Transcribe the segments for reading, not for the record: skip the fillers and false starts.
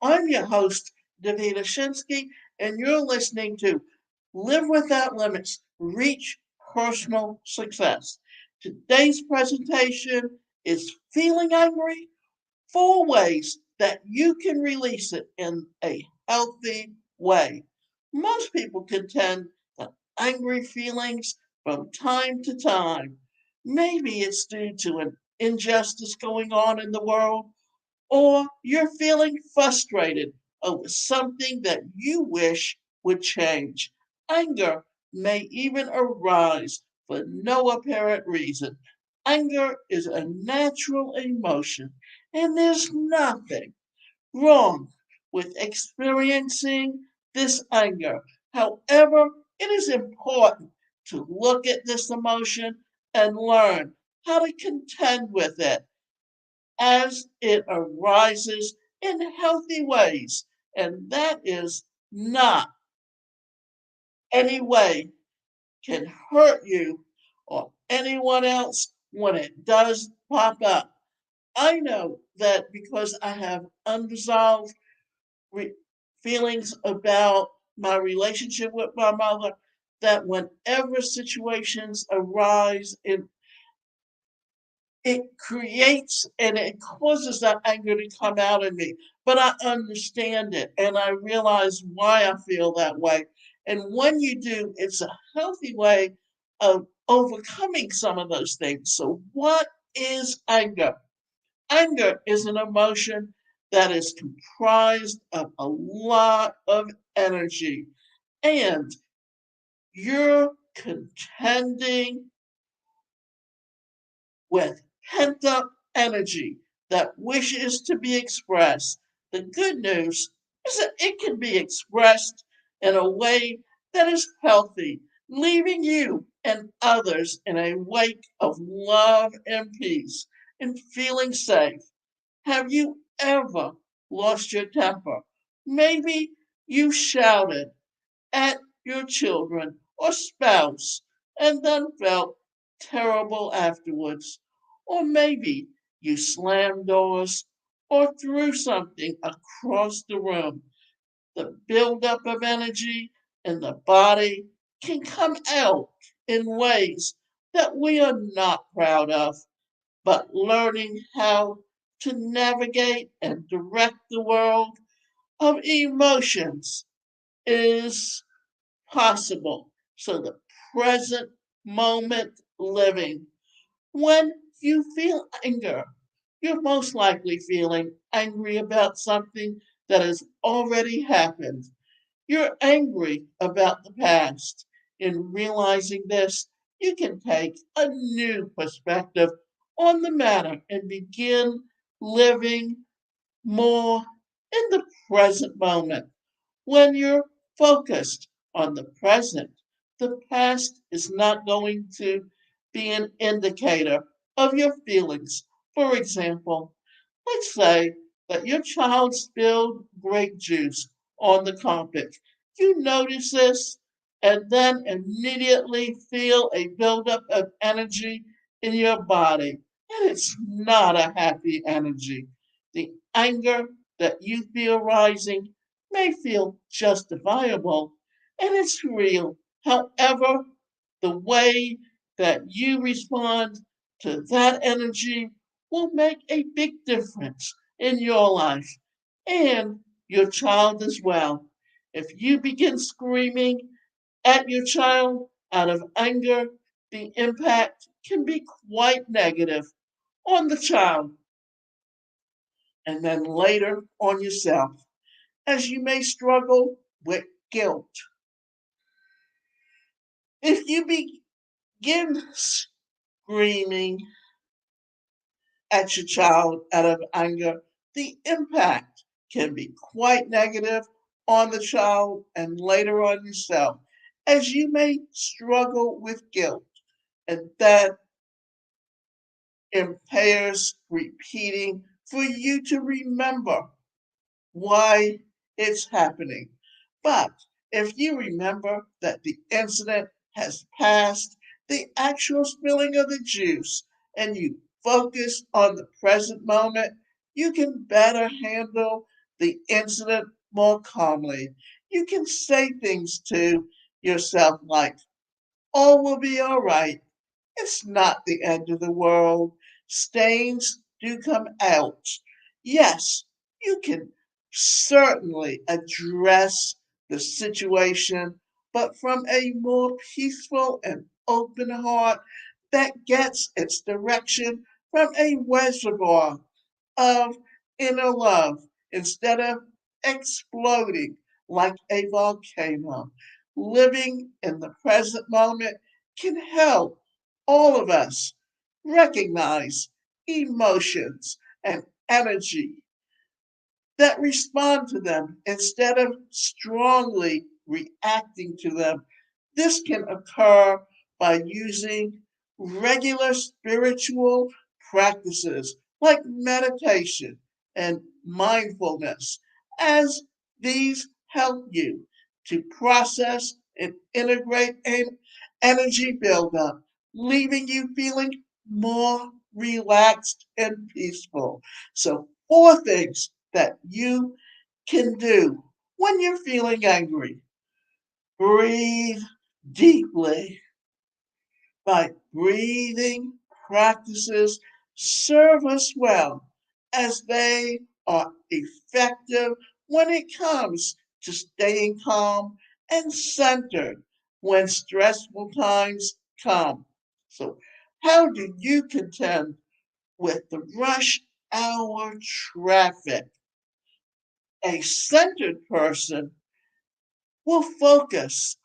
I'm your host, Davida Shinsky, and you're listening to Live Without Limits, Reach Personal Success. Today's presentation is Feeling Angry, 4 ways that you can release it in a healthy way. Most people contend that angry feelings from time to time. Maybe it's due to an injustice going on in the world, or you're feeling frustrated over something that you wish would change. Anger may even arise for no apparent reason. Anger is a natural emotion, and there's nothing wrong with experiencing this anger. However, it is important to look at this emotion and learn how to contend with it as it arises in healthy ways. And that is not any way can hurt you or anyone else when it does pop up. I know that because I have unresolved re- feelings about my relationship with my mother, that whenever situations arise in it creates and it causes that anger to come out in me. But I understand it and I realize why I feel that way. And when you do, it's a healthy way of overcoming some of those things. So, what is anger? Anger is an emotion that is comprised of a lot of energy, and you're contending with pent up energy that wishes to be expressed. The good news is that it can be expressed in a way that is healthy, leaving you and others in a wake of love and peace and feeling safe. Have you ever lost your temper? Maybe you shouted at your children or spouse and then felt terrible afterwards. Or maybe you slammed doors or threw something across the room. The buildup of energy in the body can come out in ways that we are not proud of, but learning how to navigate and direct the world of emotions is possible. So the present moment living. When you feel anger, you're most likely feeling angry about something that has already happened. You're angry about the past. In realizing this, you can take a new perspective on the matter and begin living more in the present moment. When you're focused on the present, the past is not going to be an indicator of your feelings. For example, let's say that your child spilled grape juice on the carpet. You notice this and then immediately feel a buildup of energy in your body. And it's not a happy energy. The anger that you feel rising may feel justifiable and it's real. However, the way that you respond to that energy will make a big difference in your life and your child as well. If you begin screaming at your child out of anger, the impact can be quite negative on the child and then later on yourself, as you may struggle with guilt. If you begin screaming at your child out of anger, the impact can be quite negative on the child and later on yourself, as you may struggle with guilt, and that impairs repeating for you to remember why it's happening. But if you remember that the incident has passed, the actual spilling of the juice, and you focus on the present moment, you can better handle the incident more calmly. You can say things to yourself like, all will be all right. It's not the end of the world. Stains do come out. Yes, you can certainly address the situation, but from a more peaceful and open heart that gets its direction from a reservoir of inner love instead of exploding like a volcano. Living in the present moment can help all of us recognize emotions and energy that respond to them instead of strongly reacting to them. This can occur by using regular spiritual practices like meditation and mindfulness, as these help you to process and integrate an energy buildup, leaving you feeling more relaxed and peaceful. So, four things that you can do when you're feeling angry. Breathe deeply. By breathing practices serve us well as they are effective when it comes to staying calm and centered when stressful times come. So, how do you contend with the rush hour traffic? A centered person will focus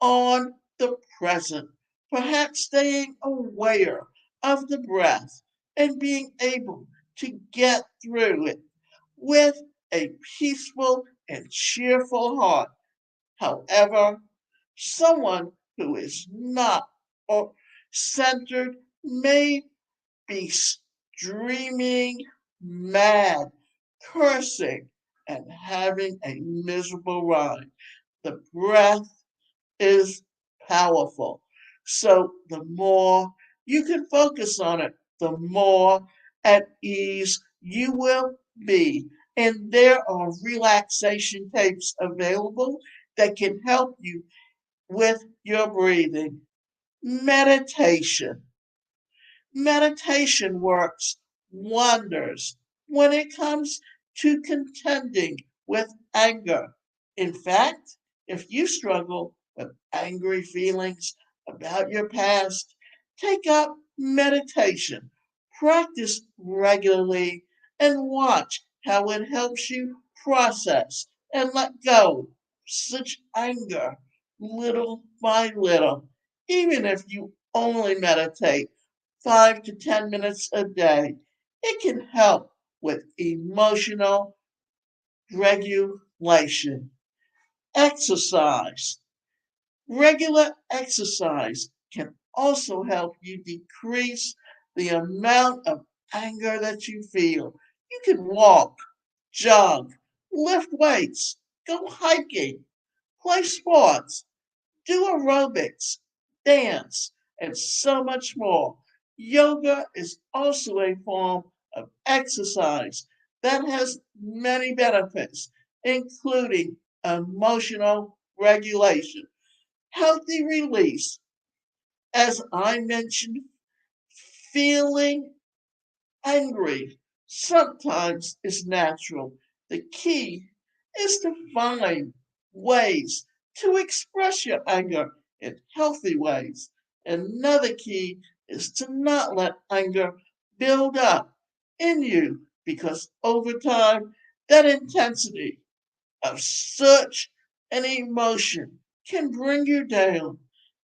on the present, perhaps staying aware of the breath and being able to get through it with a peaceful and cheerful heart. However, someone who is not or centered may be streaming mad, cursing, and having a miserable ride. The breath is powerful. So the more you can focus on it, the more at ease you will be. And there are relaxation tapes available that can help you with your breathing. Meditation. Meditation works wonders when it comes to contending with anger. In fact, if you struggle with angry feelings about your past, take up meditation, practice regularly, and watch how it helps you process and let go such anger little by little. Even if you only meditate 5 to 10 minutes a day, it can help with emotional regulation. Exercise. Regular exercise can also help you decrease the amount of anger that you feel. You can walk, jog, lift weights, go hiking, play sports, do aerobics, dance, and so much more. Yoga is also a form of exercise that has many benefits, including emotional regulation, healthy release, as I mentioned, feeling angry sometimes is natural. The key is to find ways to express your anger in healthy ways. Another key is to not let anger build up in you because over time, that intensity of such an emotion can bring you down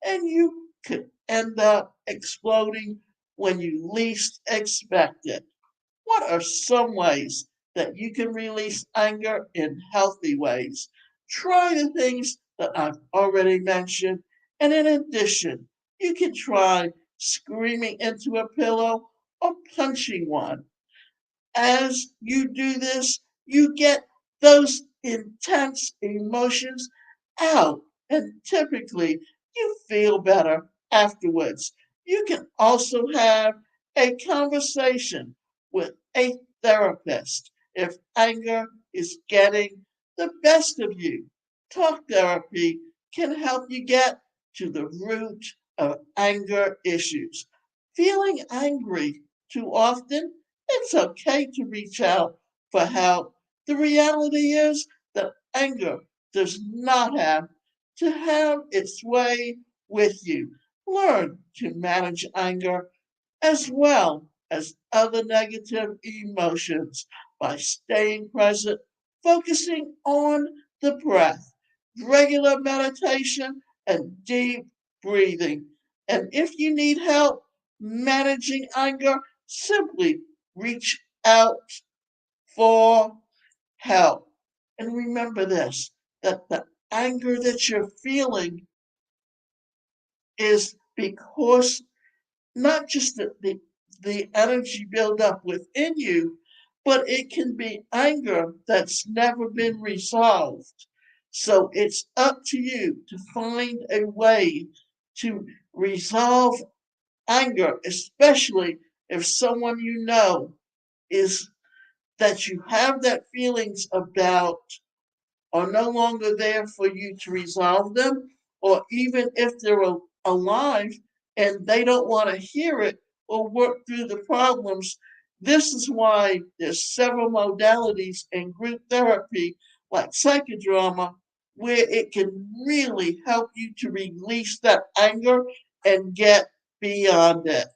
and you could end up exploding when you least expect it. What are some ways that you can release anger in healthy ways? Try the things that I've already mentioned, and in addition, you can try screaming into a pillow or punching one. As you do this, you get those intense emotions out, and typically you feel better afterwards. You can also have a conversation with a therapist if anger is getting the best of you. Talk therapy can help you get to the root of anger issues. Feeling angry too often, it's okay to reach out for help. The reality is that anger does not have to have its way with you. Learn to manage anger as well as other negative emotions by staying present, focusing on the breath, regular meditation, and deep breathing. And if you need help managing anger, simply reach out for help. And remember this, that the anger that you're feeling is because not just the energy buildup within you, but it can be anger that's never been resolved. So it's up to you to find a way to resolve anger, especially if someone you know is that you have that feelings about are no longer there for you to resolve them, or even if they're alive and they don't want to hear it or work through the problems. This is why there's several modalities in group therapy, like psychodrama, where it can really help you to release that anger and get beyond it.